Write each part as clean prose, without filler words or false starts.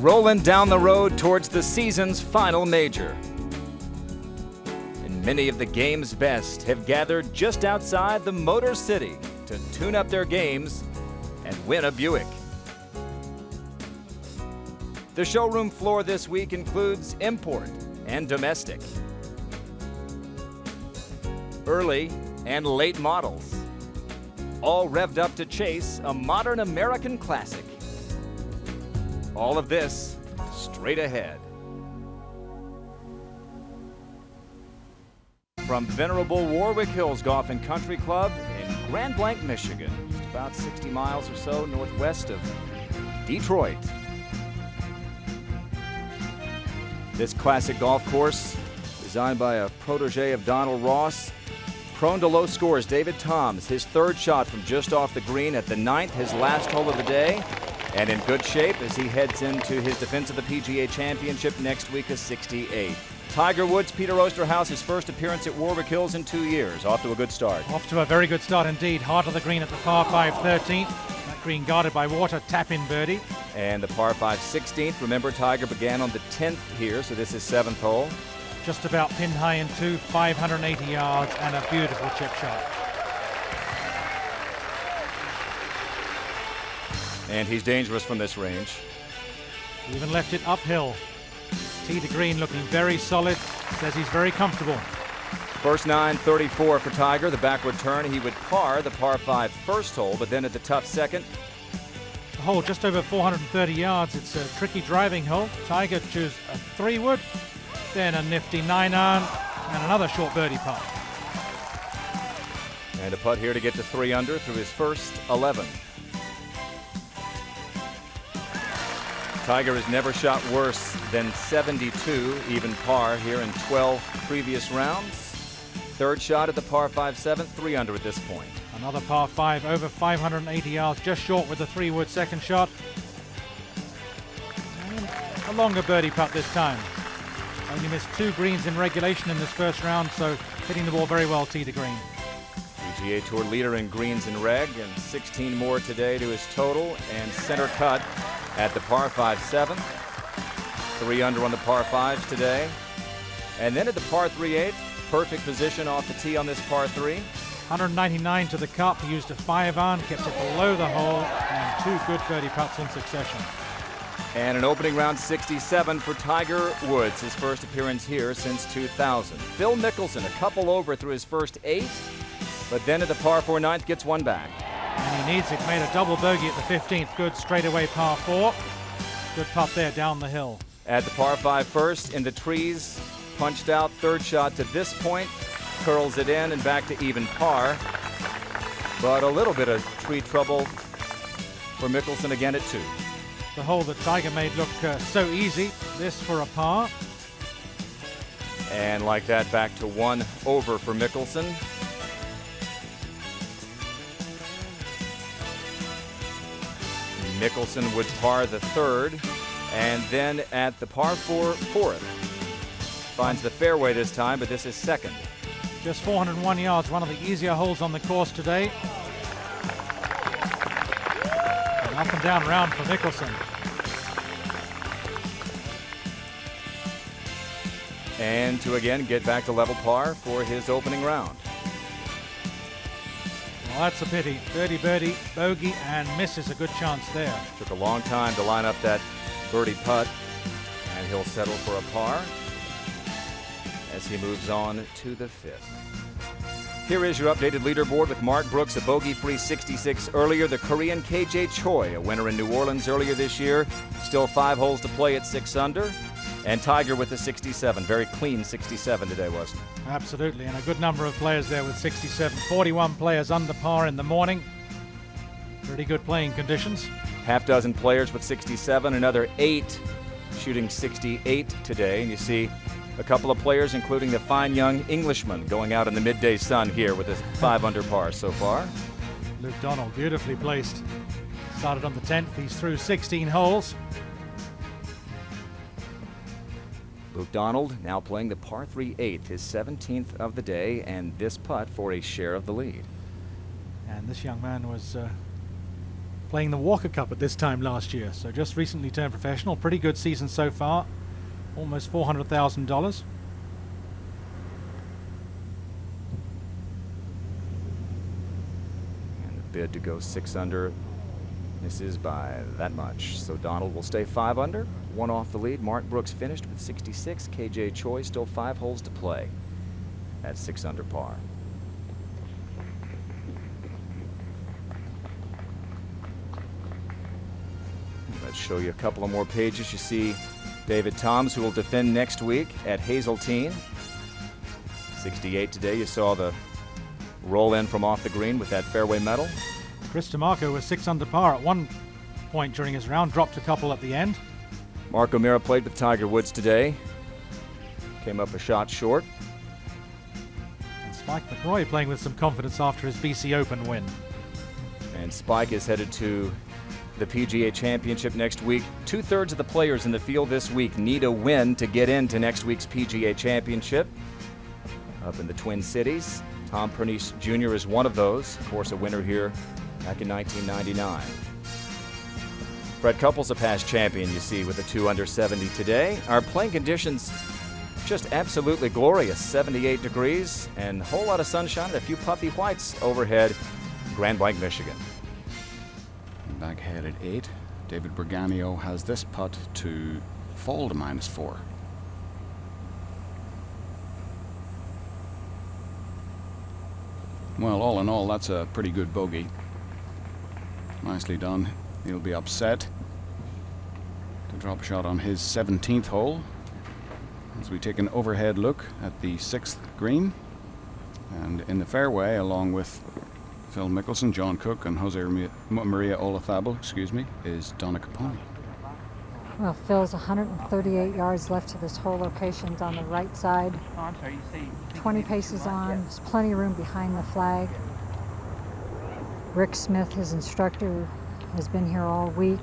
rolling down the road towards the season's final major. And many of the game's best have gathered just outside the Motor City to tune up their games and win a Buick. The showroom floor this week includes import and domestic, early and late models, all revved up to chase a modern American classic. All of this straight ahead. From venerable Warwick Hills Golf and Country Club in Grand Blanc, Michigan, just about 60 miles or so northwest of Detroit. This classic golf course, designed by a protege of Donald Ross, prone to low scores, David Toms, his third shot from just off the green at the 9th, his last hole of the day, and in good shape as he heads into his defense of the PGA Championship next week, a 68. Tiger Woods, Peter Osterhaus, his first appearance at Warwick Hills in 2 years. Off to a good start. Off to a very good start indeed. Heart of the green at the par 5 13th. That green guarded by water, tap-in birdie. And the par 5 16th. Remember, Tiger began on the 10th here, so this is 7th hole. Just about pin high in 2, 580 yards, and a beautiful chip shot. And he's dangerous from this range. Even left it uphill. Tee to green looking very solid. Says he's very comfortable. First 9, 34 for Tiger. The backward turn, he would par the par 5 first hole, but then at the tough second. The hole just over 430 yards. It's a tricky driving hole. Tiger chooses a 3-wood, then a nifty 9-iron, and another short birdie putt. And a putt here to get to 3 under through his first 11. Tiger has never shot worse than 72, even par here in 12 previous rounds. Third shot at the par 5 7th, 3 under at this point. Another par 5 over 580 yards, just short with the 3-wood second shot. And a longer birdie putt this time. Only missed 2 greens in regulation in this first round, so hitting the ball very well tee to green. PGA Tour leader in greens and reg, and 16 more today to his total, and center cut at the par 5 7th. 3 under on the par 5s today. And then at the par 3 8th, perfect position off the tee on this par 3. 199 to the cup. He used a 5-iron, kept it below the hole, and 2 good birdie putts in succession. And an opening round 67 for Tiger Woods, his first appearance here since 2000. Phil Mickelson, a couple over through his first 8, but then at the par 4 9th gets one back. And he needs it. Made a double bogey at the 15th. Good straightaway par 4. Good putt there down the hill. At the par 5 first, in the trees, punched out, third shot to this point, curls it in and back to even par. But a little bit of tree trouble for Mickelson again at 2. The hole that Tiger made look so easy. This for a par. And like that, back to 1 over for Mickelson. Mickelson would par the 3rd, and then at the par 4 4th. Finds the fairway this time, but this is 2nd. Just 401 yards, one of the easier holes on the course today. An up and down round for Mickelson. And to again get back to level par for his opening round. Well, that's a pity. Birdie, bogey, and misses a good chance there. Took a long time to line up that birdie putt, and he'll settle for a par as he moves on to the 5th. Here is your updated leaderboard with Mark Brooks, a bogey-free 66 earlier. The Korean KJ Choi, a winner in New Orleans earlier this year. Still 5 holes to play at 6 under. And Tiger with the 67. Very clean 67 today, wasn't it? Absolutely, and a good number of players there with 67. 41 players under par in the morning. Pretty good playing conditions. Half dozen players with 67, another 8 shooting 68 today. And you see a couple of players, including the fine young Englishman, going out in the midday sun here with a 5 under par so far. Luke Donald, beautifully placed. Started on the 10th. He's through 16 holes. Luke Donald now playing the par 3 8th, his 17th of the day, and this putt for a share of the lead. And this young man was playing the Walker Cup at this time last year, so just recently turned professional. Pretty good season so far, almost $400,000. And the bid to go 6 under misses by that much. So Donald will stay 5 under, 1 off the lead. Mark Brooks finished with 66. KJ Choi still 5 holes to play at 6 under par. Let's show you a couple of more pages. You see David Toms, who will defend next week at Hazeltine. 68 today. You saw the roll in from off the green with that fairway medal. Chris DeMarco was 6 under par at one point during his round, dropped a couple at the end. Mark O'Meara played with Tiger Woods today. Came up a shot short. And Spike McRoy playing with some confidence after his BC Open win. And Spike is headed to the PGA Championship next week. 2/3 of the players in the field this week need a win to get into next week's PGA Championship up in the Twin Cities. Tom Pernice Jr. is one of those. Of course, a winner here back in 1999. Fred Couples, a past champion, you see, with a 2 under 70 today. Our playing conditions just absolutely glorious. 78 degrees and a whole lot of sunshine and a few puffy whites overhead, Grand Blanc, Michigan. Back ahead at 8. David Berganio has this putt to fall to -4. Well, all in all, that's a pretty good bogey. Nicely done. He'll be upset to drop a shot on his 17th hole as we take an overhead look at the 6th green. And in the fairway, along with Phil Mickelson, John Cook, and Maria Olazabal, is Donna Caponi. Well, Phil's 138 yards left to this whole location. It's on the right side. 20 paces on. There's plenty of room behind the flag. Rick Smith, his instructor, has been here all week,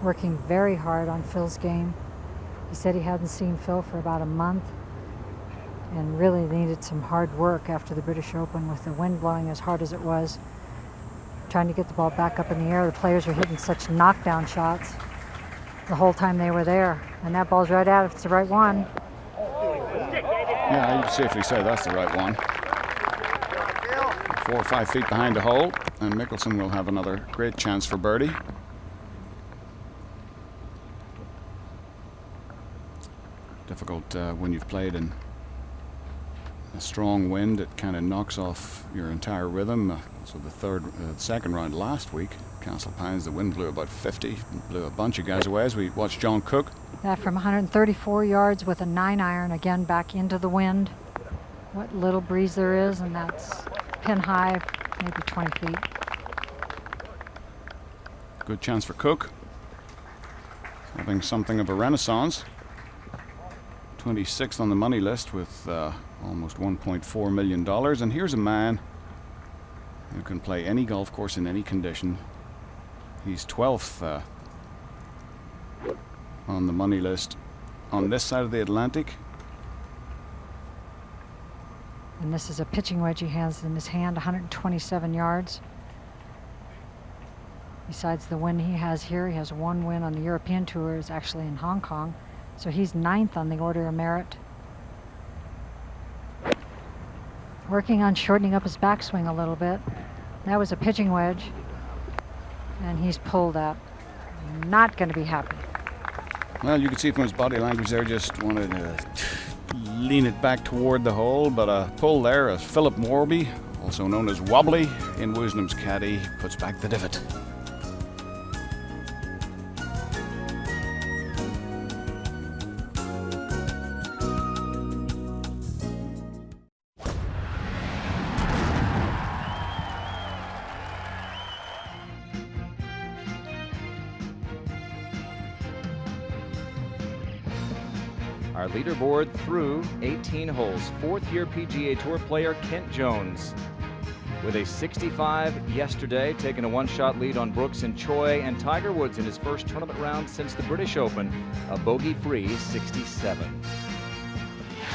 working very hard on Phil's game. He said he hadn't seen Phil for about a month and really needed some hard work after the British Open with the wind blowing as hard as it was, trying to get the ball back up in the air. The players were hitting such knockdown shots the whole time they were there, and that ball's right out if it's the right one. Yeah, you'd safely say that's the right one. 4 or 5 feet behind the hole, and Mickelson will have another great chance for birdie. Difficult when you've played in a strong wind. It kind of knocks off your entire rhythm. So the second round last week, Castle Pines, the wind blew about 50, blew a bunch of guys away as we watched John Cook. That from 134 yards with a 9-iron, again back into the wind. What little breeze there is, and that's pin high, maybe 20 feet. Good chance for Cook. Having something of a renaissance. 26th on the money list with almost $1.4 million. And here's a man who can play any golf course in any condition. He's 12th on the money list on this side of the Atlantic. And this is a pitching wedge he has in his hand, 127 yards. Besides the win he has here, he has one win on the European Tour, is actually in Hong Kong. So he's 9th on the Order of Merit. Working on shortening up his backswing a little bit. That was a pitching wedge, and he's pulled that. Not going to be happy. Well, you can see from his body language there, just wanted to lean it back toward the hole, but a pull there as Philip Morby, also known as Wobbly in Wisdom's caddy, puts back the divot. Our leaderboard through 18 holes. 4th-year PGA Tour player Kent Jones with a 65 yesterday, taking a 1-shot lead on Brooks and Choi, and Tiger Woods in his first tournament round since the British Open, a bogey-free 67.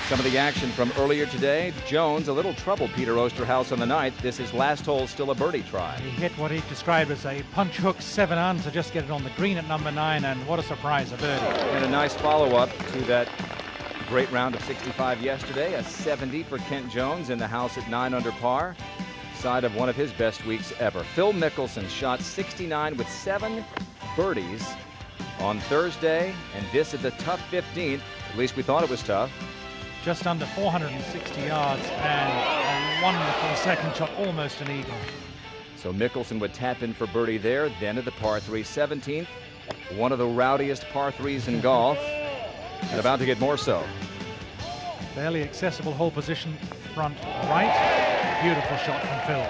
Some of the action from earlier today. Jones, a little trouble Peter Osterhaus on the 9th. This is last hole, still a birdie try. He hit what he described as a punch hook 7-iron to just get it on the green at number 9, and what a surprise, a birdie. And a nice follow-up to that great round of 65 yesterday. A 70 for Kent Jones in the house at 9 under par. Side of one of his best weeks ever. Phil Mickelson shot 69 with 7 birdies on Thursday, and this is a tough 15th. At least we thought it was tough. Just under 460 yards and a wonderful second shot, almost an eagle. So Mickelson would tap in for birdie there, then at the par 3 17th. One of the rowdiest par 3s in golf, and about to get more so. Fairly accessible hole position, front right. Beautiful shot from Phil.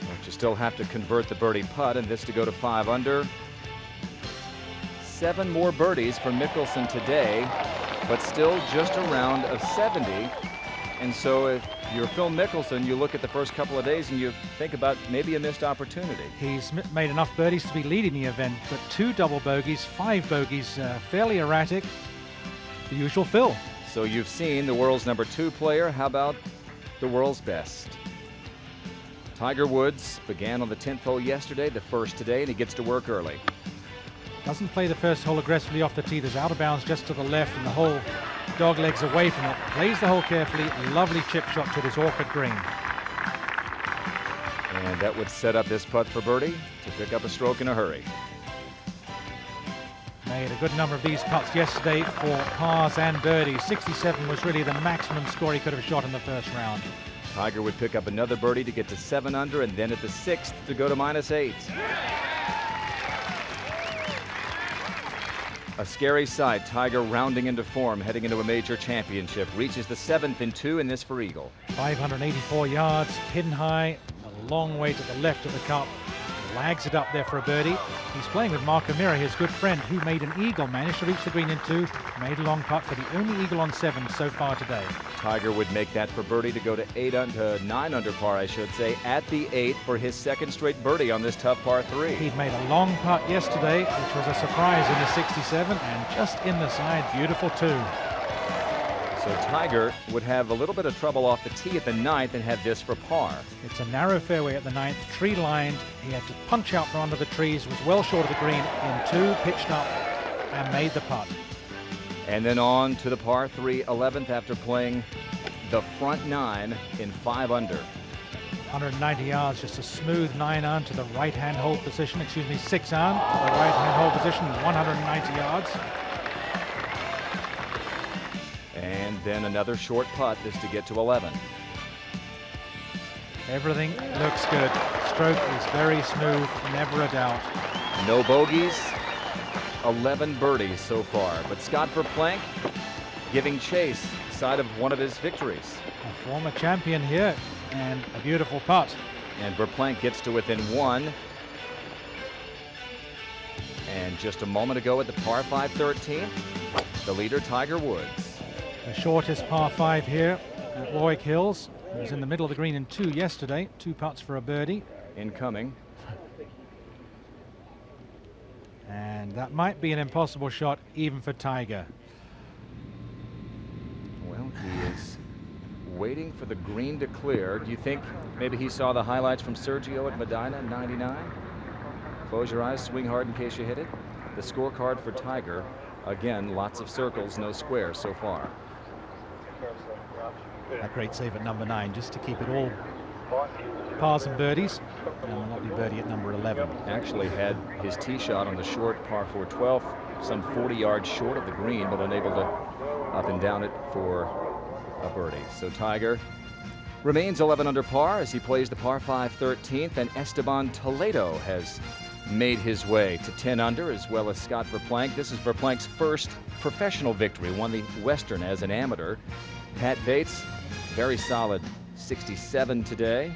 But you still have to convert the birdie putt, and this to go to 5 under. 7 more birdies for Mickelson today, but still just a round of 70. And so if you're Phil Mickelson, you look at the first couple of days and you think about maybe a missed opportunity. He's made enough birdies to be leading the event, but 2 double bogeys, 5 bogeys, fairly erratic. The usual Phil. So you've seen the world's number 2 player. How about the world's best? Tiger Woods began on the 10th hole yesterday, the first today, and he gets to work early. Doesn't play the first hole aggressively off the tee. There's out of bounds just to the left, and the hole dog legs away from it. Plays the hole carefully. Lovely chip shot to this awkward green. And that would set up this putt for birdie to pick up a stroke in a hurry. Made a good number of these putts yesterday for pars and birdies. 67 was really the maximum score he could have shot in the first round. Tiger would pick up another birdie to get to 7 under, and then at the 6th to go to -8. A scary sight. Tiger rounding into form, heading into a major championship. Reaches the 7th in 2 in this for eagle. 584 yards, hidden high, a long way to the left of the cup. Lags it up there for a birdie. He's playing with Mark O'Meara, his good friend, who made an eagle, managed to reach the green in 2, made a long putt for the only eagle on 7 so far today. Tiger would make that for birdie to go to 9 under par, I should say, at the 8th for his second straight birdie on this tough par 3. He'd made a long putt yesterday, which was a surprise in the 67, and just in the side, beautiful too. So Tiger would have a little bit of trouble off the tee at the 9th and have this for par. It's a narrow fairway at the 9th, tree lined. He had to punch out from under the trees, was well short of the green in 2, pitched up and made the putt. And then on to the par 3 11th after playing the front 9 in 5 under. 190 yards, just a smooth 9-iron to the right-hand hole position, 6-iron to the right-hand hole position, 190 yards. And then another short putt, this to get to 11. Everything looks good. Stroke is very smooth, never a doubt. No bogeys, 11 birdies so far. But Scott Verplank giving chase, side of one of his victories. A former champion here, and a beautiful putt. And Verplank gets to within 1. And just a moment ago at the par 5 13th, the leader, Tiger Woods. The shortest par 5 here at Warwick Hills. He was in the middle of the green in 2 yesterday. 2 putts for a birdie. Incoming. And that might be an impossible shot even for Tiger. Well, he is waiting for the green to clear. Do you think maybe he saw the highlights from Sergio at Medina in 99? Close your eyes, swing hard in case you hit it. The scorecard for Tiger, again, lots of circles, no squares so far. A great save at number 9, just to keep it all pars and birdies. And a lovely birdie at number 11. Actually had his tee shot on the short par 4 12th, some 40 yards short of the green, but unable to up and down it for a birdie. So Tiger remains 11 under par as he plays the par 5 13th, and Esteban Toledo has made his way to 10 under, as well as Scott Verplank. This is Verplank's first professional victory, won the Western as an amateur. Pat Bates, very solid 67 today.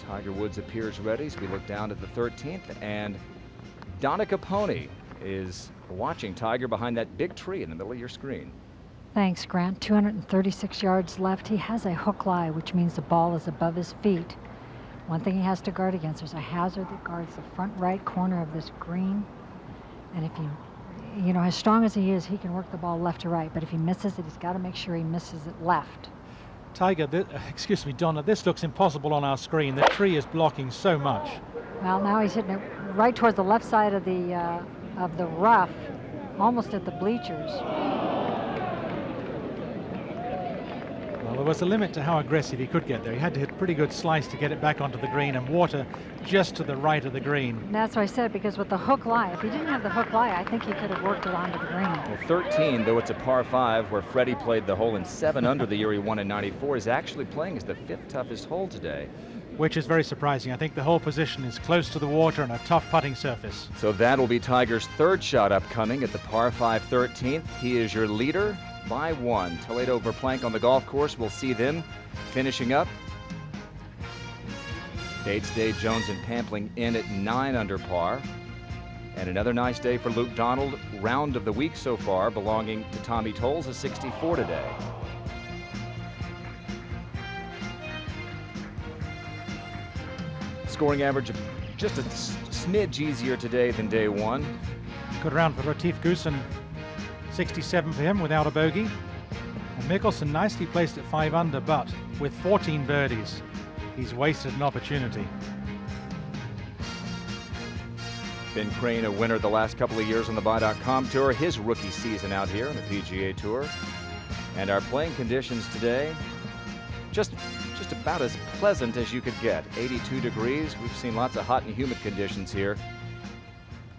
Tiger Woods appears ready as we look down at the 13th, and Donna Capone is watching Tiger behind that big tree in the middle of your screen. Thanks, Grant. 236 yards left. He has a hook lie, which means the ball is above his feet. One thing he has to guard against, there's a hazard that guards the front right corner of this green. And if he, you know, as strong as he is, he can work the ball left to right. But if he misses it, he's got to make sure he misses it left. Tiger, excuse me, Donna, this looks impossible on our screen. The tree is blocking so much. Well, now he's hitting it right towards the left side of the rough, almost at the bleachers. Well, there was a limit to how aggressive he could get there. He had to hit a pretty good slice to get it back onto the green, and water just to the right of the green. And that's what I said, because with the hook lie, if he didn't have the hook lie, I think he could have worked it onto the green. Well, 13, though it's a par 5, where Freddie played the hole in 7 under the year he won in '94, is actually playing as the 5th toughest hole today. Which is very surprising. I think the whole position is close to the water and a tough putting surface. So that will be Tiger's 3rd shot upcoming at the par 5 13th. He is your leader by 1. Toledo over Plank on the golf course. We'll see them finishing up. Bates, Day, Jones, and Pampling in at 9 under par. And another nice day for Luke Donald. Round of the week so far, belonging to Tommy Tolles, a 64 today. Scoring average of just a smidge easier today than day 1. Good round for Retief Goosen. 67 for him without a bogey. And Mickelson nicely placed at 5 under, but with 14 birdies, he's wasted an opportunity. Ben Crane, a winner the last couple of years on the Buy.com Tour, his rookie season out here on the PGA Tour. And our playing conditions today, just about as pleasant as you could get. 82 degrees. We've seen lots of hot and humid conditions here.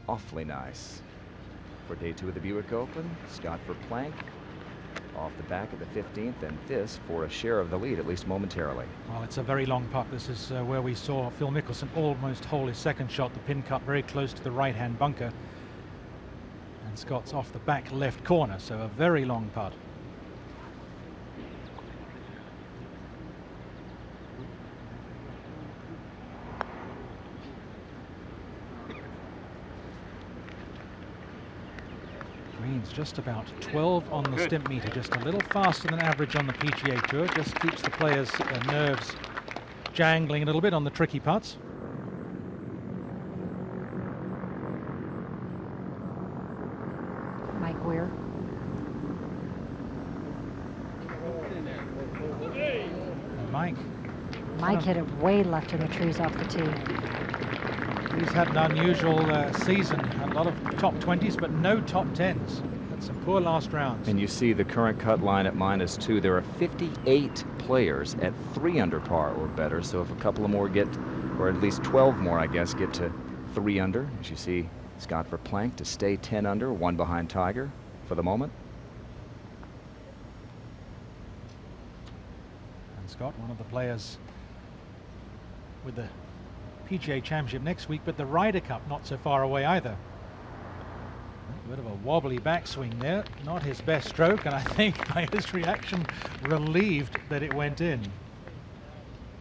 Awfully nice. For day 2 of the Buick Open, Scott for Plank off the back of the 15th, and this for a share of the lead, at least momentarily. Well, it's a very long putt. This is where we saw Phil Mickelson almost hole his second shot. The pin cut very close to the right-hand bunker. And Scott's off the back left corner, so a very long putt. Green's just about 12 on the stimp meter, just a little faster than average on the PGA Tour. Just keeps the players' nerves jangling a little bit on the tricky putts. Mike Weir. And Mike hit it way left in the trees off the tee. He's had an unusual season. A lot of top 20s, but no top 10s. Had some poor last rounds. And you see the current cut line at -2. There are 58 players at 3 under par or better. So if a couple of more get, or at least 12 more, I guess, get to 3 under, as you see Scott for Plank to stay 10 under, 1 behind Tiger for the moment. And Scott, one of the players with the PGA Championship next week, but the Ryder Cup not so far away either. A bit of a wobbly backswing there, not his best stroke, and I think by his reaction, relieved that it went in.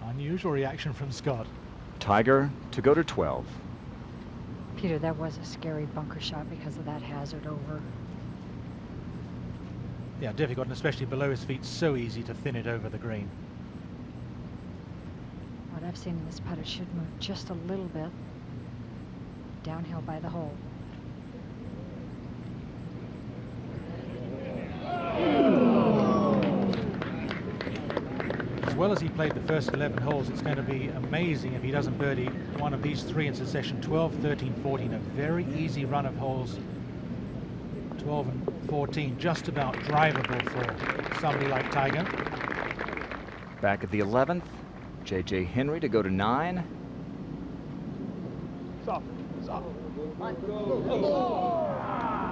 Unusual reaction from Scott. Tiger to go to 12. Peter, that was a scary bunker shot because of that hazard over. Yeah, difficult, and especially below his feet, so easy to thin it over the green. What I've seen in this putt, it should move just a little bit downhill by the hole. As well as he played the first 11 holes, it's going to be amazing if he doesn't birdie one of these 3 in succession. 12, 13, 14, a very easy run of holes. 12 and 14, just about drivable for somebody like Tiger. Back at the 11th, J.J. Henry to go to 9. Soft.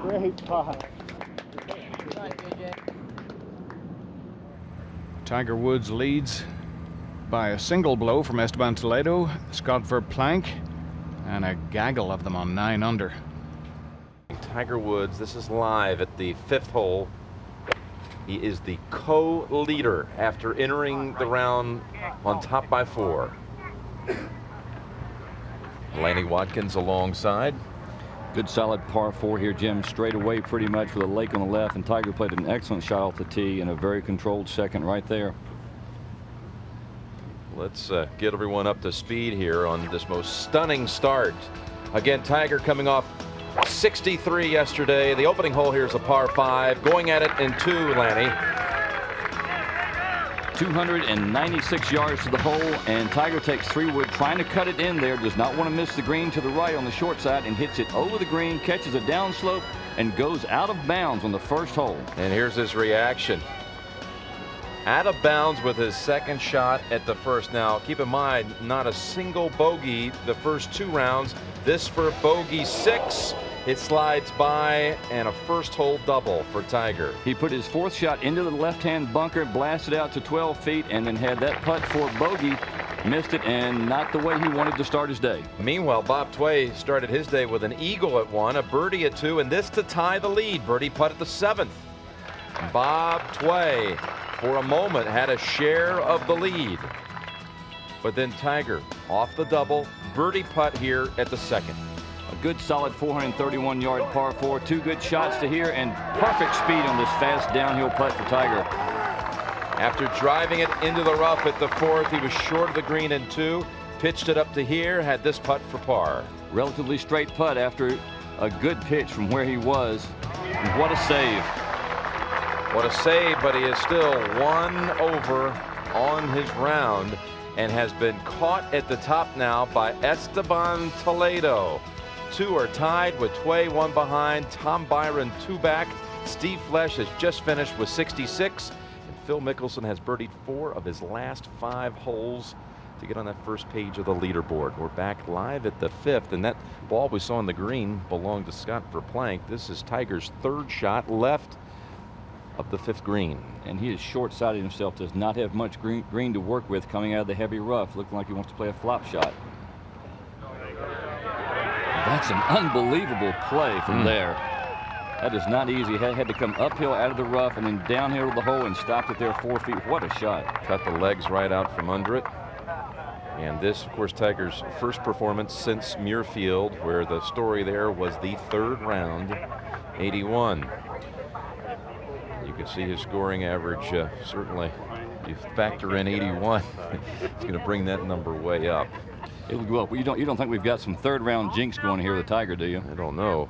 Great putt. Tiger Woods leads by a single blow from Esteban Toledo, Scott for Plank, and a gaggle of them on 9 under. Tiger Woods, this is live at the 5th hole. He is the co-leader after entering the round on top by 4. Lanny Watkins alongside. Good solid par 4 here, Jim. Straight away pretty much with a lake on the left, and Tiger played an excellent shot off the tee and a very controlled second right there. Let's get everyone up to speed here on this most stunning start. Again, Tiger coming off 63 yesterday. The opening hole here is a par 5. Going at it in 2, Lanny. 296 yards to the hole, and Tiger takes 3-wood, trying to cut it in there. Does not want to miss the green to the right on the short side, and hits it over the green, catches a downslope, and goes out of bounds on the first hole. And here's his reaction. Out of bounds with his second shot at the first. Now, keep in mind, not a single bogey the first 2 rounds. This for bogey 6. It slides by, and a first hole double for Tiger. He put his 4th shot into the left-hand bunker, blasted out to 12 feet, and then had that putt for bogey. Missed it, and not the way he wanted to start his day. Meanwhile, Bob Tway started his day with an eagle at 1, a birdie at 2, and this to tie the lead. Birdie putt at the 7th. Bob Tway, for a moment, had a share of the lead. But then Tiger, off the double, birdie putt here at the 2nd. A good solid 431-yard par 4. 2 good shots to here, and perfect speed on this fast downhill putt for Tiger. After driving it into the rough at the 4th, he was short of the green in 2. Pitched it up to here, had this putt for par. Relatively straight putt after a good pitch from where he was. And what a save. What a save, but he is still 1 over on his round and has been caught at the top now by Esteban Toledo. 2 are tied with Tway 1 behind. Tom Byron 2 back. Steve Flesh has just finished with 66. And Phil Mickelson has birdied 4 of his last 5 holes to get on that first page of the leaderboard. We're back live at the 5th, and that ball we saw on the green belonged to Scott Verplank. This is Tiger's 3rd shot left of the 5th green. And he is short-sighted himself, does not have much green to work with coming out of the heavy rough, looking like he wants to play a flop shot. That's an unbelievable play from there. That is not easy. Had to come uphill out of the rough and then downhill to the hole and stopped it there 4 feet. What a shot. Cut the legs right out from under it. And this, of course, Tiger's first performance since Muirfield, where the story there was the 3rd round, 81. You can see his scoring average, certainly. You factor in 81, it's going to bring that number way up. It'll go up. You don't think we've got some 3rd round jinx going here with Tiger, do you? I don't know.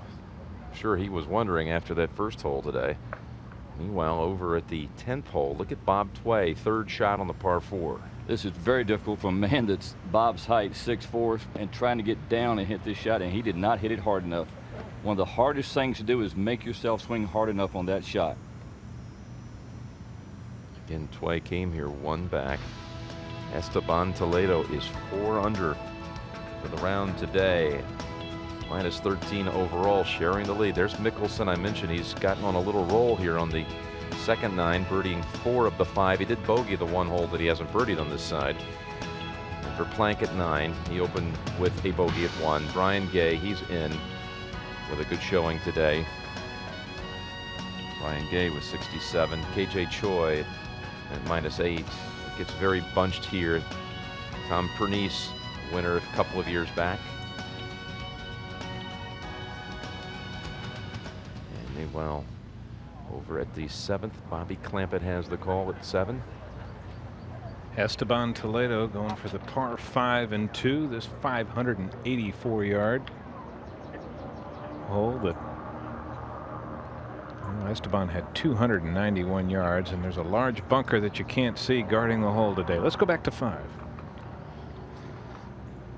Sure, he was wondering after that first hole today. Meanwhile, over at the 10th hole, look at Bob Tway, 3rd shot on the par 4. This is very difficult for a man that's Bob's height, 6'4", and trying to get down and hit this shot, and he did not hit it hard enough. One of the hardest things to do is make yourself swing hard enough on that shot. Again, Tway came here 1 back. Esteban Toledo is 4 under for the round today. Minus 13 overall, sharing the lead. There's Mickelson. I mentioned he's gotten on a little roll here on the 2nd 9, birdieing 4 of the 5. He did bogey the 1 hole that he hasn't birdied on this side. And for Plank at 9, he opened with a bogey at 1. Brian Gay, he's in with a good showing today. Brian Gay was 67. KJ Choi at minus 8. It gets very bunched here. Tom Pernice, winner a couple of years back. And meanwhile, over at the 7th, Bobby Clampett has the call at 7. Esteban Toledo going for the par 5 and 2. This 584-yard hole that Esteban had 291 yards, and there's a large bunker that you can't see guarding the hole today. Let's go back to 5.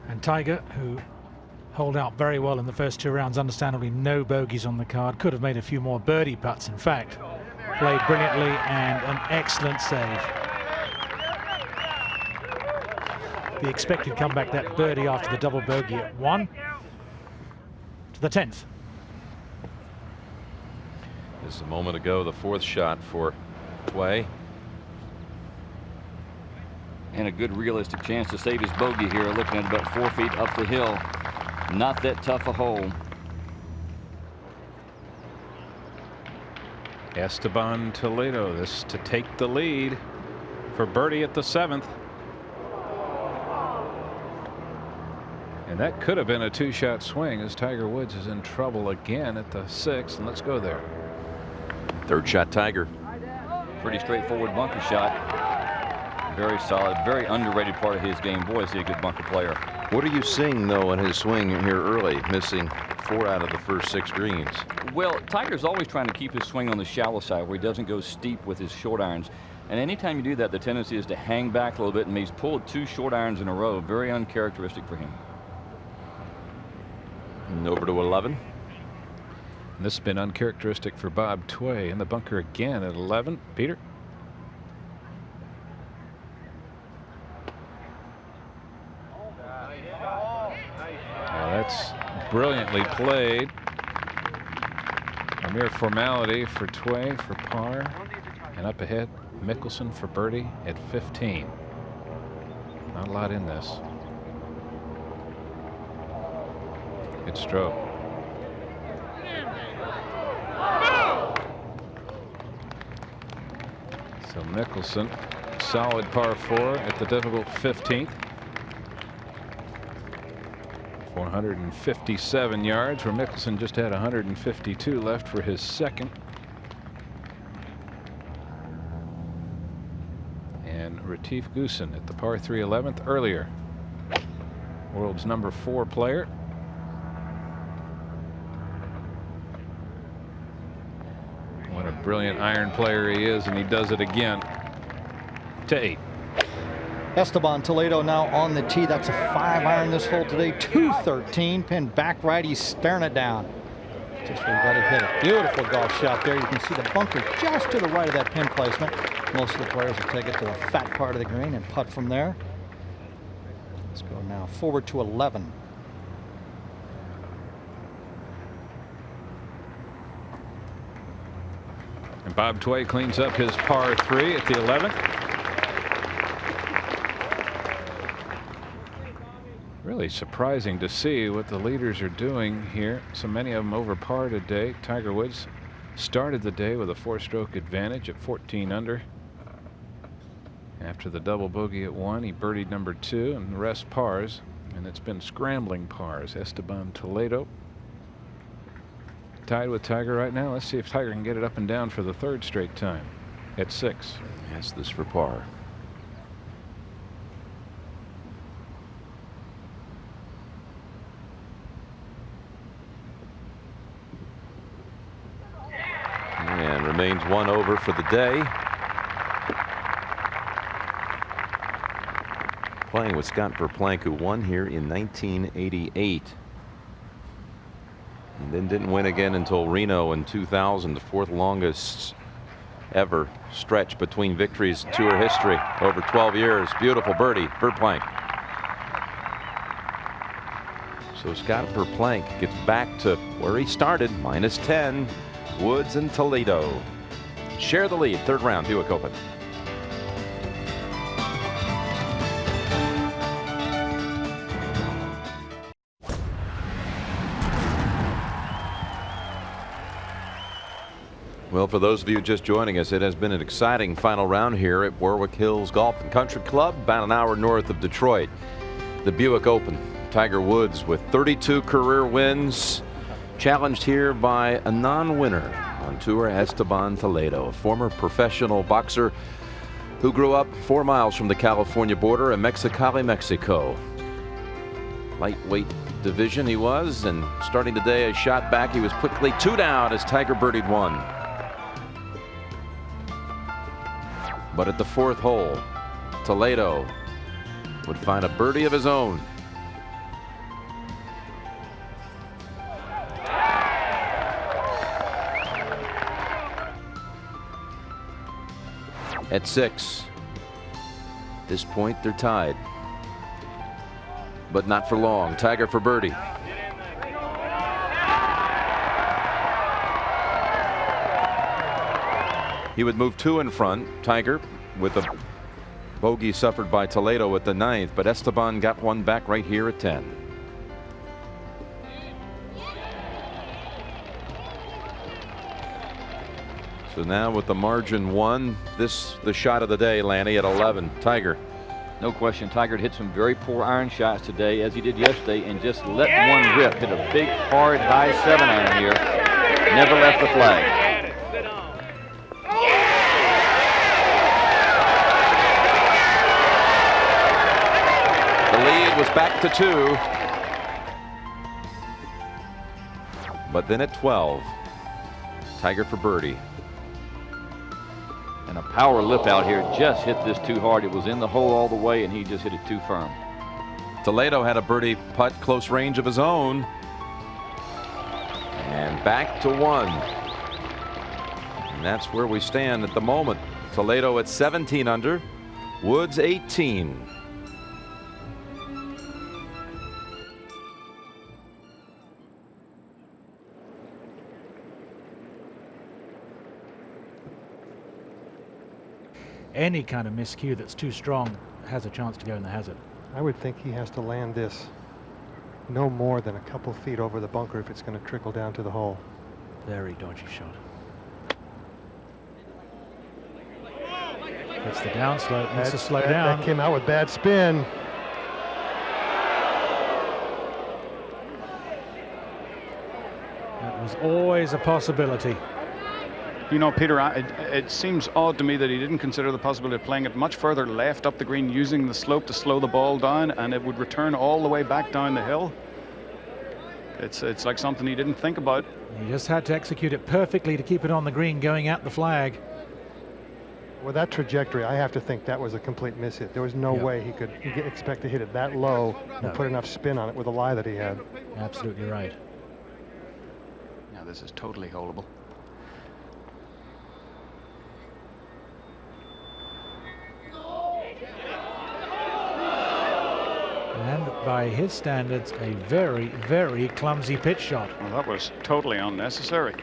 And Tiger, who holed out very well in the first 2 rounds, understandably no bogeys on the card, could have made a few more birdie putts. In fact, played brilliantly and an excellent save. The expected comeback, that birdie after the double bogey at 1 to the 10th. Just a moment ago, the 4th shot for Tway. And a good realistic chance to save his bogey here, looking at about 4 feet up the hill. Not that tough a hole. Esteban Toledo, this to take the lead for birdie at the 7th. And that could have been a 2-shot swing, as Tiger Woods is in trouble again at the 6th. And let's go there. 3rd shot, Tiger. Pretty straightforward bunker shot. Very solid, very underrated part of his game. Boy, is he a good bunker player. What are you seeing, though, in his swing here early, missing 4 out of the first 6 greens? Well, Tiger's always trying to keep his swing on the shallow side where he doesn't go steep with his short irons. And anytime you do that, the tendency is to hang back a little bit, and he's pulled 2 short irons in a row. Very uncharacteristic for him. And over to 11. And this has been uncharacteristic for Bob Tway in the bunker again at 11. Peter? That's brilliantly played. A mere formality for Tway for par. And up ahead, Mickelson for birdie at 15. Not a lot in this. Good stroke. So Mickelson, solid par 4 at the difficult 15th. 457 yards, where Mickelson just had 152 left for his second. And Retief Goosen at the par 3 11th earlier. World's number 4 player. What a brilliant iron player he is, and he does it again. To 8. Esteban Toledo now on the tee. That's a 5-iron this hole today. 213. Pin back right. He's staring it down. Just where you got to hit it. Beautiful golf shot there. You can see the bunker just to the right of that pin placement. Most of the players will take it to the fat part of the green and putt from there. Let's go now forward to 11. And Bob Tway cleans up his par 3 at the 11th. Really surprising to see what the leaders are doing here. So many of them over par today. Tiger Woods started the day with a 4-stroke advantage at 14 under. After the double bogey at 1, he birdied number 2 and the rest pars. And it's been scrambling pars. Esteban Toledo tied with Tiger right now. Let's see if Tiger can get it up and down for the 3rd straight time at 6. Yes, this for par. And remains 1 over for the day. Playing with Scott Verplank, who won here in 1988. And then didn't win again until Reno in 2000, the 4th longest ever stretch between victories in tour history over 12 years. Beautiful birdie, Verplank. So Scott Verplank gets back to where he started, -10. Woods and Toledo share the lead. 3rd round, Buick Open. Well, for those of you just joining us, it has been an exciting final round here at Warwick Hills Golf and Country Club, about an hour north of Detroit. The Buick Open. Tiger Woods with 32 career wins, challenged here by a non-winner on tour, Esteban Toledo, a former professional boxer who grew up 4 miles from the California border in Mexicali, Mexico. Lightweight division he was, and starting the day a shot back, he was quickly 2 down as Tiger birdied 1. But at the 4th hole, Toledo would find a birdie of his own. At 6. At this point, they're tied. But not for long. Tiger for birdie. He would move 2 in front. Tiger with a bogey suffered by Toledo at the 9th, but Esteban got 1 back right here at 10. So now with the margin 1, this the shot of the day, Lanny, at 11. Tiger. No question, Tiger hit some very poor iron shots today, as he did yesterday, and just let one rip. Hit a big, hard, high 7-iron here. Never left the flag. The lead it was back to 2. But then at 12, Tiger for birdie. And a power lip out here just hit this too hard. It was in the hole all the way, and he just hit it too firm. Toledo had a birdie putt close range of his own. And back to 1. And that's where we stand at the moment. Toledo at 17 under, Woods 18. Any kind of miscue that's too strong has a chance to go in the hazard. I would think he has to land this no more than a couple feet over the bunker if it's going to trickle down to the hole. Very dodgy shot. It's the downslope, needs to slow down. That came out with bad spin. That was always a possibility. You know, Peter, it seems odd to me that he didn't consider the possibility of playing it much further left up the green, using the slope to slow the ball down, and it would return all the way back down the hill. It's like something he didn't think about. He just had to execute it perfectly to keep it on the green going at the flag. With that trajectory, I have to think that was a complete miss hit. There was no way he could expect to hit it that low and put enough spin on it with the lie that he had. Absolutely right. Now this is totally holeable. And by his standards, a very, very clumsy pitch shot. Well, that was totally unnecessary.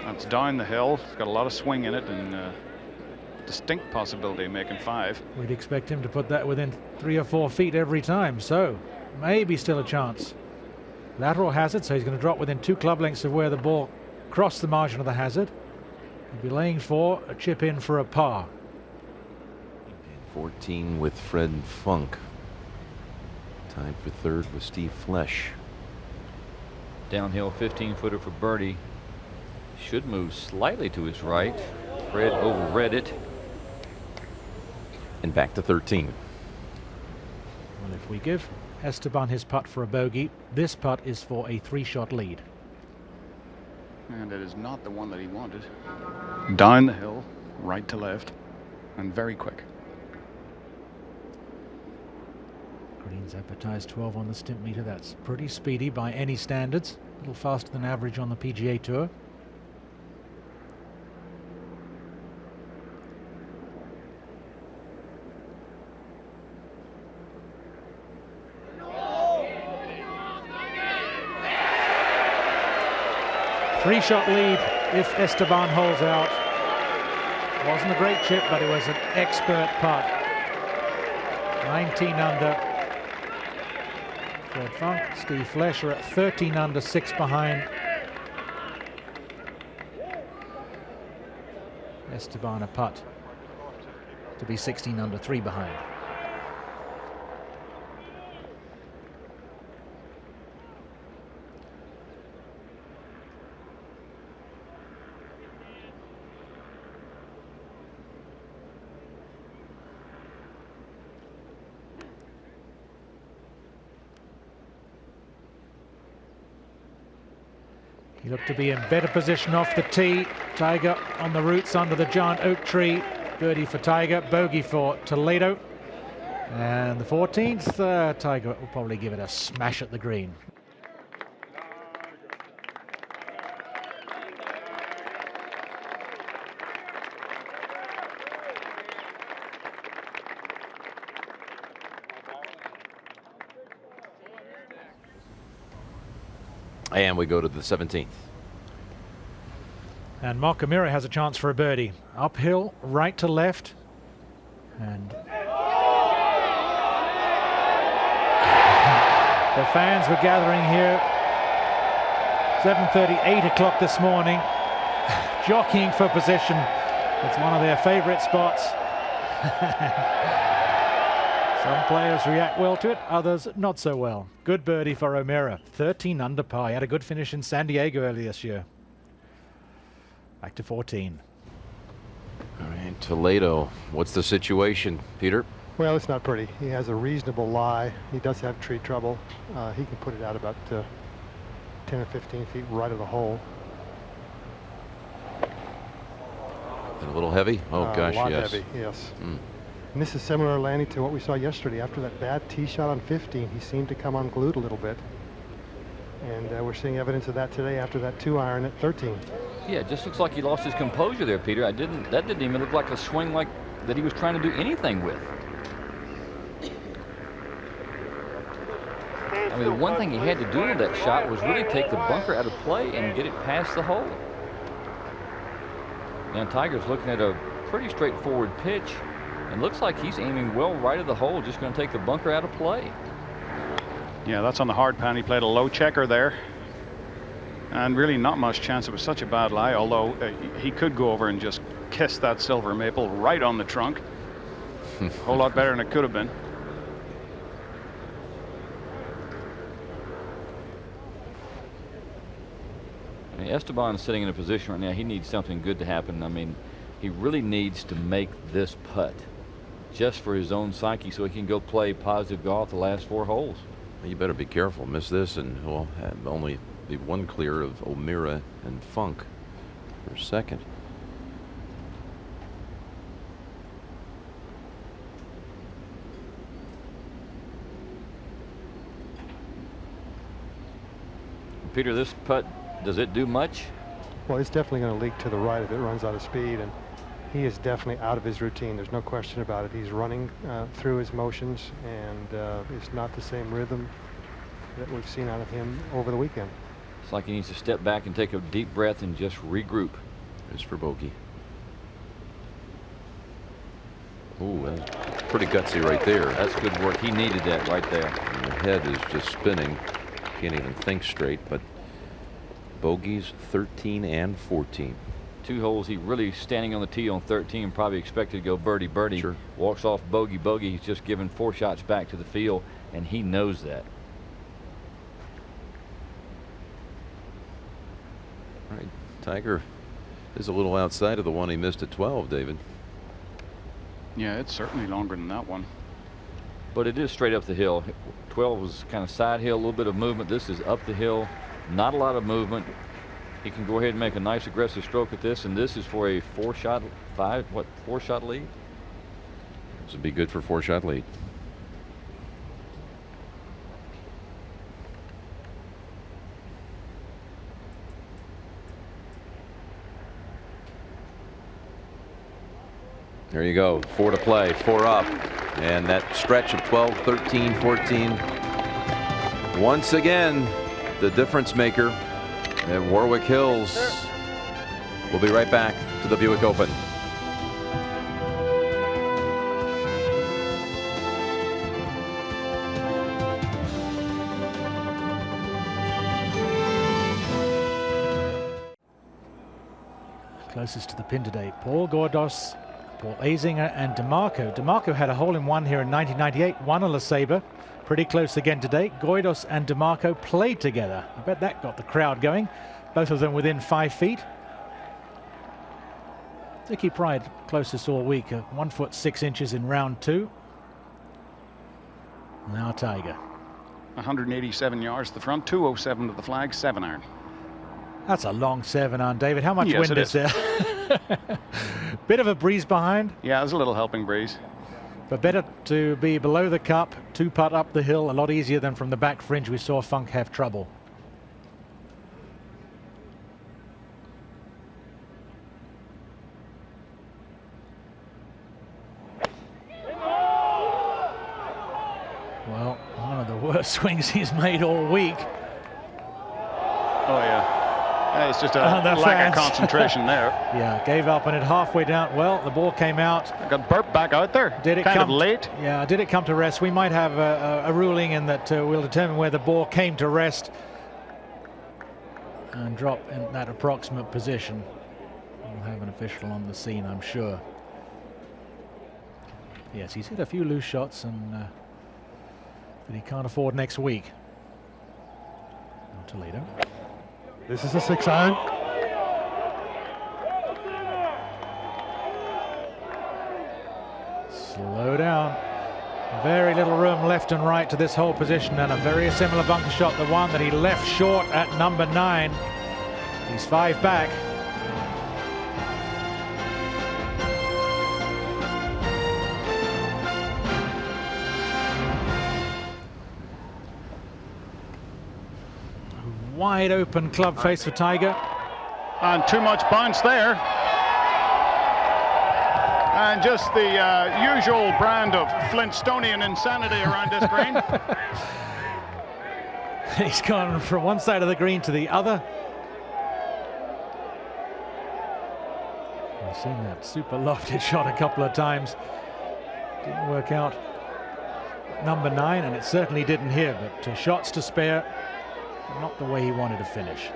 That's down the hill. It's got a lot of swing in it, and distinct possibility of making 5. We'd expect him to put that within 3 or 4 feet every time, so maybe still a chance. Lateral hazard, so he's going to drop within 2 club lengths of where the ball crossed the margin of the hazard. He'll be laying for a chip in for a par. 14 with Fred Funk. Tied for 3rd with Steve Flesh. Downhill 15-footer for birdie. Should move slightly to his right. Fred overread it. And back to 13. Well, if we give Esteban his putt for a bogey, this putt is for a 3-shot lead. And it is not the one that he wanted. Down the hill, right to left, and very quick. Green's advertised 12 on the stimp meter. That's pretty speedy by any standards. A little faster than average on the PGA Tour. Three-shot lead if Esteban holds out. Wasn't a great chip, but it was an expert putt. 19 under. Fred Funk, Steve Flesh are at 13 under, 6 behind. Esteban a putt to be 16 under, 3 behind. He looked to be in better position off the tee. Tiger on the roots under the giant oak tree. Birdie for Tiger, bogey for Toledo. And the 14th, Tiger will probably give it a smash at the green. And we go to the 17th. And Mark O'Meara has a chance for a birdie. Uphill, right to left. And the fans were gathering here 7:30, 8 o'clock this morning, jockeying for position. It's one of their favorite spots. Some players react well to it, others not so well. Good birdie for O'Meara, 13 under par. He had a good finish in San Diego earlier this year. Back to 14. All right, Toledo, what's the situation, Peter? Well, it's not pretty. He has a reasonable lie. He does have tree trouble. He can put it out about 10 or 15 feet right of the hole. And a little heavy? Oh, gosh, a lot yes. heavy, yes. And this is similar, Lanny, to what we saw yesterday. After that bad tee shot on 15, he seemed to come unglued a little bit. And we're seeing evidence of that today after that 2-iron at 13. Yeah, it just looks like he lost his composure there, Peter. That didn't even look like a swing like that he was trying to do anything with. I mean, the one thing he had to do with that shot was really take the bunker out of play and get it past the hole. Now Tiger's looking at a pretty straightforward pitch, and looks like he's aiming well right of the hole, just going to take the bunker out of play. Yeah, that's on the hard pan. He played a low checker there. And really not much chance. It was such a bad lie, although he could go over and just kiss that silver maple right on the trunk. A whole lot better than it could have been. I mean, Esteban's sitting in a position right now, he needs something good to happen. I mean, he really needs to make this putt just for his own psyche so he can go play positive golf the last 4 holes. You better be careful. Miss this and he'll have only the 1 clear of O'Meara and Funk for second. Peter, this putt, does it do much? Well, it's definitely going to leak to the right if it runs out of speed, and he is definitely out of his routine. There's no question about it. He's running through his motions, and it's not the same rhythm that we've seen out of him over the weekend. It's like he needs to step back and take a deep breath and just regroup. It's for bogey. Ooh, that's pretty gutsy right there. That's good work. He needed that right there. And the head is just spinning. Can't even think straight, but bogeys 13 and 14. 2 holes. He really standing on the tee on 13, probably expected to go birdie birdie. Sure. Walks off bogey bogey. He's just given 4 shots back to the field, and he knows that. All right, Tiger is a little outside of the one he missed at 12, David. Yeah, it's certainly longer than that one. But it is straight up the hill. 12 was kind of side hill, a little bit of movement. This is up the hill, not a lot of movement. He can go ahead and make a nice aggressive stroke at this, and this is for a 4-shot, 4-shot lead? This would be good for 4-shot lead. There you go. 4 to play, 4 up. And that stretch of 12, 13, 14. Once again, the difference maker at Warwick Hills. We'll be right back to the Buick Open. Closest to the pin today, Paul Gordos, Paul Azinger and DeMarco. DeMarco had a hole-in-one here in 1998, won a LeSabre. Pretty close again today. Goydos and DeMarco played together. I bet that got the crowd going. Both of them within 5 feet. Dickie Pride closest all week, 1 foot 6 inches in round 2. Now Tiger. 187 yards to the front, 207 to the flag, 7-iron. That's a long 7-iron, David. How much Yes, wind it is there? Bit of a breeze behind. Yeah, there's a little helping breeze. But better to be below the cup, 2-putt up the hill, a lot easier than from the back fringe. We saw Funk have trouble. Well, one of the worst swings he's made all week. Oh, yeah. It's just a lack of concentration there. Yeah, gave up on it halfway down. Well, the ball came out. Got burped back out there. Did it kind come of late? Yeah, did it come to rest? We might have a ruling in that we'll determine where the ball came to rest and drop in that approximate position. We'll have an official on the scene, I'm sure. Yes, he's hit a few loose shots and that he can't afford next week. Toledo. This is a 6-iron. Slow down. Very little room left and right to this hole position, and a very similar bunker shot, the one that he left short at number 9. He's 5 back. Wide open club face for Tiger. And too much bounce there. And just the usual brand of Flintstonian insanity around this green. He's gone from one side of the green to the other. I've seen that super lofted shot a couple of times. Didn't work out. Number 9, and it certainly didn't here, but shots to spare. Not the way he wanted to finish.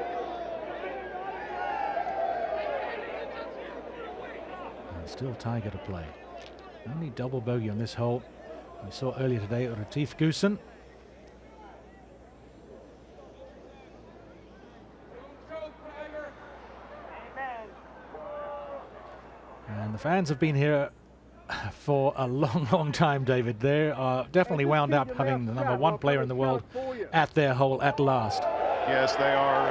And still Tiger to play. Only double bogey on this hole. We saw earlier today at Retief Goosen. And the fans have been here for a long, long time, David. They are definitely wound up having the number 1 player in the world at their hole at last. Yes, they are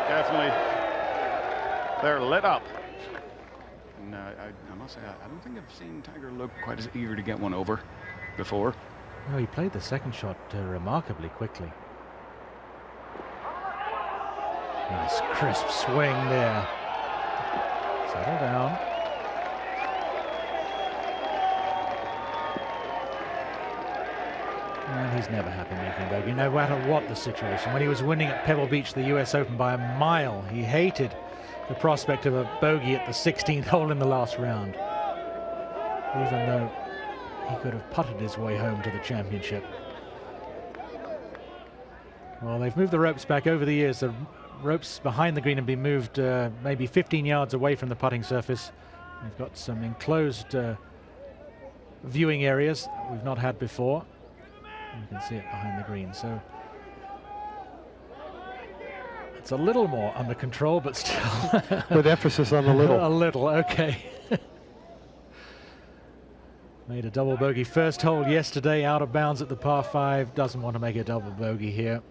definitely, they're lit up. And I must say, I don't think I've seen Tiger look quite as eager to get one over before. No, he played the second shot remarkably quickly. Nice crisp swing there. Settle down. And he's never happy making bogey, no matter what the situation. When he was winning at Pebble Beach, the US Open, by a mile, he hated the prospect of a bogey at the 16th hole in the last round, even though he could have putted his way home to the championship. Well, they've moved the ropes back over the years. The ropes behind the green have been moved maybe 15 yards away from the putting surface. We've got some enclosed viewing areas that we've not had before. You can see it behind the green, so it's a little more under control, but still with emphasis on the little. A little, okay. Made a double bogey first hole yesterday, out of bounds at the par 5. Doesn't want to make a double bogey here.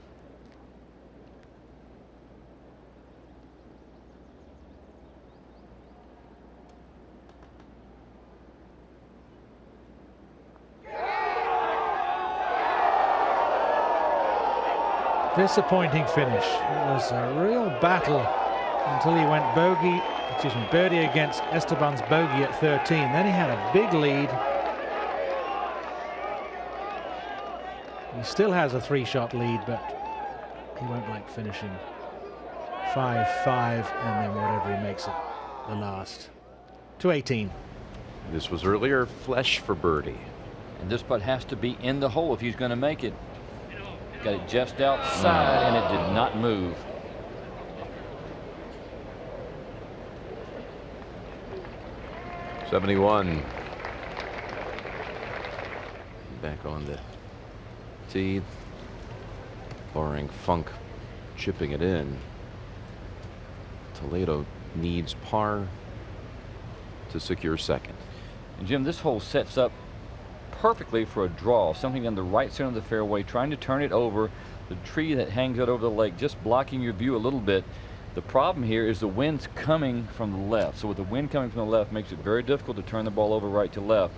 Disappointing finish. It was a real battle until he went birdie against Esteban's bogey at 13. Then he had a big lead. He still has a 3-shot lead, but he won't like finishing 5-5 and then whatever he makes it the last. To 18. This was earlier flesh for birdie. And this putt has to be in the hole if he's going to make it. Got it just outside, and it did not move. '71. Back on the tee. Barring Funk chipping it in. Toledo needs par to secure second. And Jim, this hole sets up perfectly for a draw, something on the right center of the fairway, trying to turn it over. The tree that hangs out over the lake just blocking your view a little bit. The problem here is the wind's coming from the left, so with the wind coming from the left makes it very difficult to turn the ball over right to left.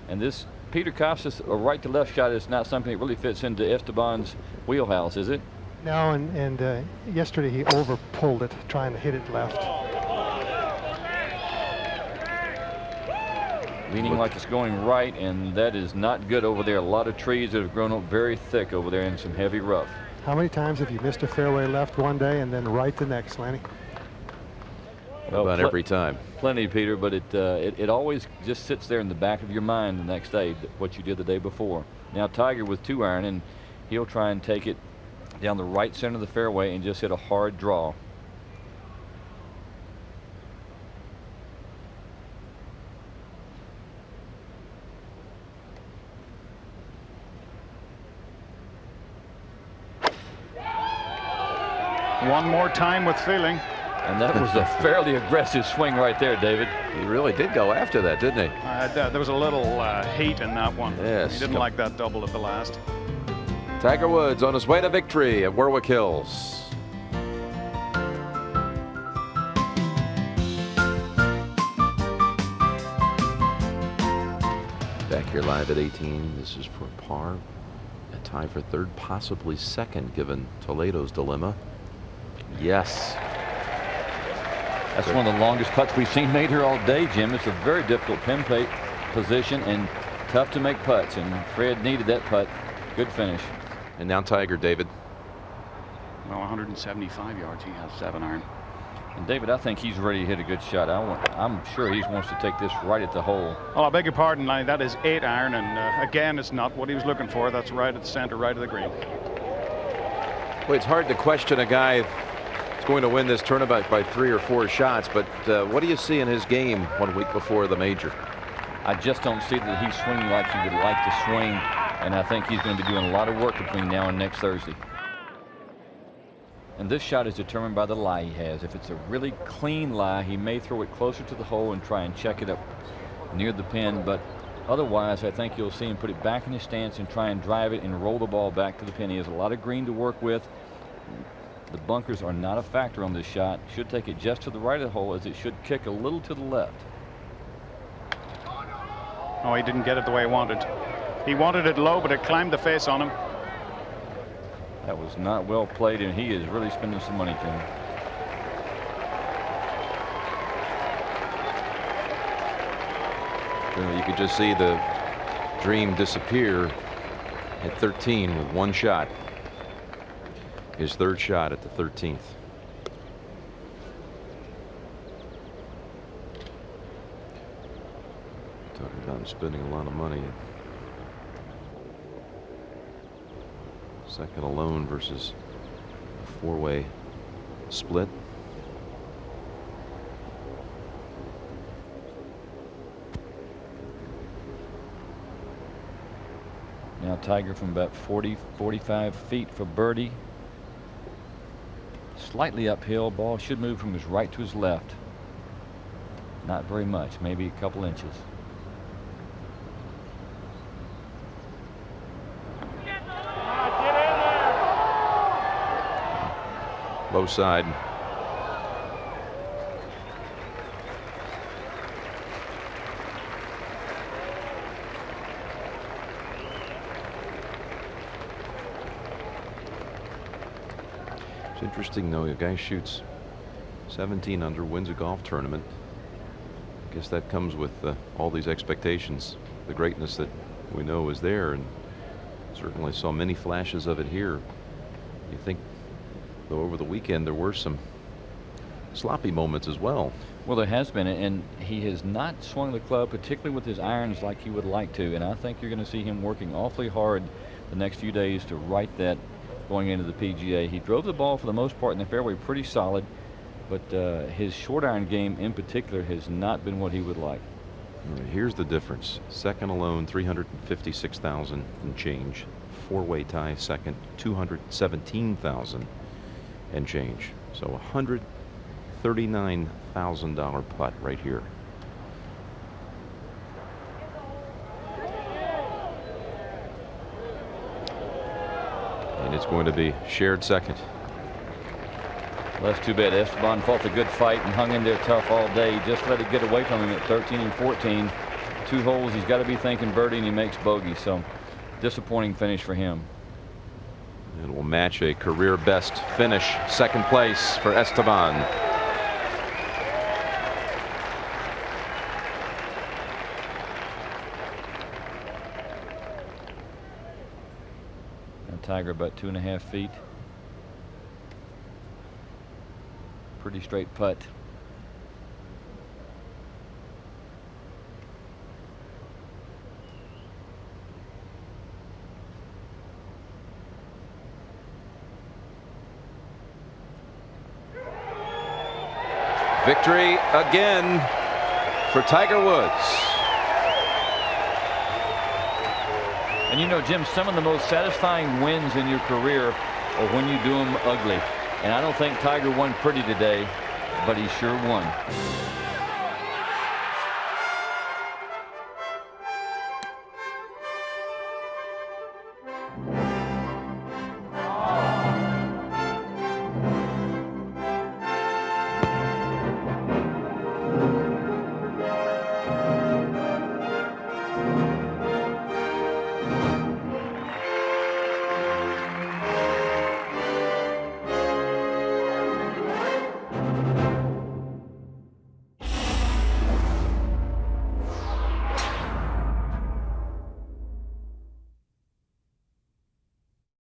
And this Peter Costas, a right to left shot, is not something that really fits into Esteban's wheelhouse, is it? No, and yesterday he over pulled it trying to hit it left. Leaning like it's going right, and that is not good over there. A lot of trees that have grown up very thick over there in some heavy rough. How many times have you missed a fairway left one day and then right the next, Lanny? Well, about every time. Plenty, Peter, but it always just sits there in the back of your mind the next day, what you did the day before. Now Tiger with 2-iron, and he'll try and take it down the right center of the fairway and just hit a hard draw. One more time with feeling. And that was a fairly aggressive swing right there, David. He really did go after that, didn't he? There was a little heat in that one. Yes. He didn't like that double at the last. Tiger Woods on his way to victory at Warwick Hills. Back here live at 18. This is for par. A tie for third, possibly second, given Toledo's dilemma. Yes. That's one of the longest putts we've seen made here all day, Jim. It's a very difficult pin plate position and tough to make putts, and Fred needed that putt. Good finish. And now Tiger, David. Well, 175 yards. He has 7-iron. And David, I think he's ready to hit a good shot. I'm sure he wants to take this right at the hole. Oh, I beg your pardon, Lenny. That is 8-iron, and again, it's not what he was looking for. That's right at the center, right of the green. Well, it's hard to question a guy that's going to win this tournament by 3 or 4 shots, but what do you see in his game 1 week before the major? I just don't see that he's swinging like he would like to swing, and I think he's going to be doing a lot of work between now and next Thursday. And this shot is determined by the lie he has. If it's a really clean lie, he may throw it closer to the hole and try and check it up near the pin, but otherwise I think you'll see him put it back in his stance and try and drive it and roll the ball back to the pin. He has a lot of green to work with. The bunkers are not a factor on this shot. Should take it just to the right of the hole, as it should kick a little to the left. Oh, he didn't get it the way he wanted. He wanted it low, but it climbed the face on him. That was not well played, and he is really spending some money, Jim. You could just see the dream disappear at 13 with 1 shot. His 3rd shot at the 13th. Talking about spending a lot of money. Second alone versus a 4-way split. Now Tiger from about 40-45 feet for birdie. Slightly uphill. Ball should move from his right to his left. Not very much, maybe a couple inches. Low side. It's interesting though, a guy shoots 17 under, wins a golf tournament. I guess that comes with all these expectations, the greatness that we know is there, and certainly saw many flashes of it here. You think, though, over the weekend there were some sloppy moments as well. Well, there has been, and he has not swung the club, particularly with his irons, like he would like to, and I think you're going to see him working awfully hard the next few days to right that going into the PGA. He drove the ball for the most part in the fairway pretty solid, but his short iron game in particular has not been what he would like. Here's the difference. Second alone, 356,000 and change. 4-way tie second, 217,000 and change. So $139,000 putt right here. And it's going to be shared second. Well, that's too bad. Esteban fought a good fight and hung in there tough all day. He just let it get away from him at 13 and 14. 2 holes, he's got to be thinking birdie, and he makes bogey. So disappointing finish for him. It will match a career best finish, second place for Esteban. And Tiger about 2.5 feet. Pretty straight putt. Victory again for Tiger Woods. And you know, Jim, some of the most satisfying wins in your career are when you do them ugly. And I don't think Tiger won pretty today. but he sure won.